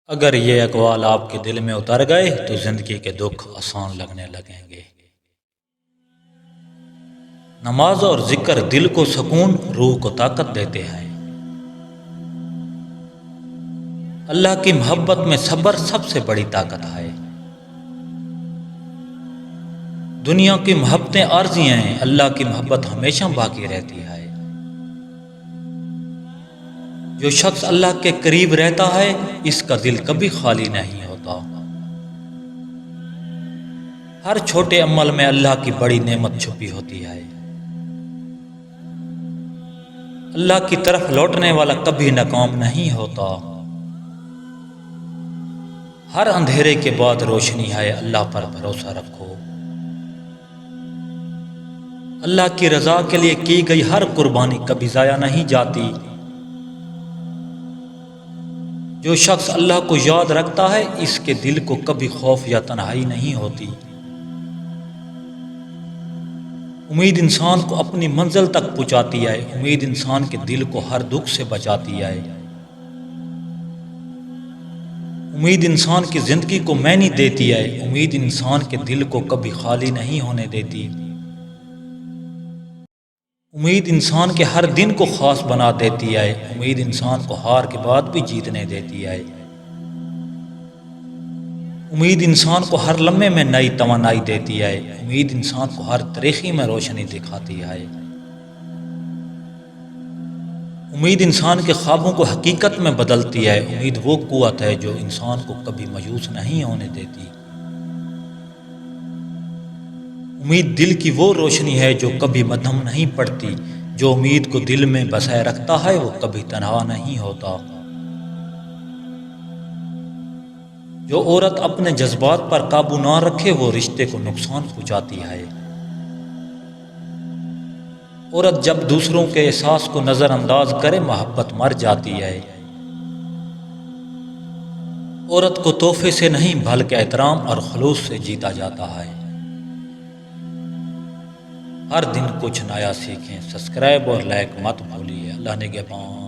اگر یہ اقوال آپ کے دل میں اتر گئے تو زندگی کے دکھ آسان لگنے لگیں گے۔ نماز اور ذکر دل کو سکون، روح کو طاقت دیتے ہیں۔ اللہ کی محبت میں صبر سب سے بڑی طاقت ہے۔ دنیا کی محبتیں عارضی ہیں، اللہ کی محبت ہمیشہ باقی رہتی ہے۔ جو شخص اللہ کے قریب رہتا ہے اس کا دل کبھی خالی نہیں ہوتا۔ ہر چھوٹے عمل میں اللہ کی بڑی نعمت چھپی ہوتی ہے۔ اللہ کی طرف لوٹنے والا کبھی ناکام نہیں ہوتا۔ ہر اندھیرے کے بعد روشنی ہے، اللہ پر بھروسہ رکھو۔ اللہ کی رضا کے لیے کی گئی ہر قربانی کبھی ضائع نہیں جاتی۔ جو شخص اللہ کو یاد رکھتا ہے اس کے دل کو کبھی خوف یا تنہائی نہیں ہوتی۔ امید انسان کو اپنی منزل تک پہنچاتی ہے، امید انسان کے دل کو ہر دکھ سے بچاتی ہے۔ امید انسان کی زندگی کو معنی دیتی ہے، امید انسان کے دل کو کبھی خالی نہیں ہونے دیتی۔ امید انسان کے ہر دن کو خاص بنا دیتی ہے، امید انسان کو ہار کے بعد بھی جیتنے دیتی ہے۔ امید انسان کو ہر لمحے میں نئی توانائی دیتی ہے، امید انسان کو ہر تاریکی میں روشنی دکھاتی ہے۔ امید انسان کے خوابوں کو حقیقت میں بدلتی ہے، امید وہ قوت ہے جو انسان کو کبھی مایوس نہیں ہونے دیتی۔ امید دل کی وہ روشنی ہے جو کبھی مدھم نہیں پڑتی، جو امید کو دل میں بسائے رکھتا ہے وہ کبھی تنہا نہیں ہوتا۔ جو عورت اپنے جذبات پر قابو نہ رکھے وہ رشتے کو نقصان پہنچاتی ہے۔ عورت جب دوسروں کے احساس کو نظر انداز کرے محبت مر جاتی ہے۔ عورت کو تحفے سے نہیں بلکہ احترام اور خلوص سے جیتا جاتا ہے۔ ہر دن کچھ نیا سیکھیں، سبسکرائب اور لائک مت بھولیے۔ اللہ نگہبان۔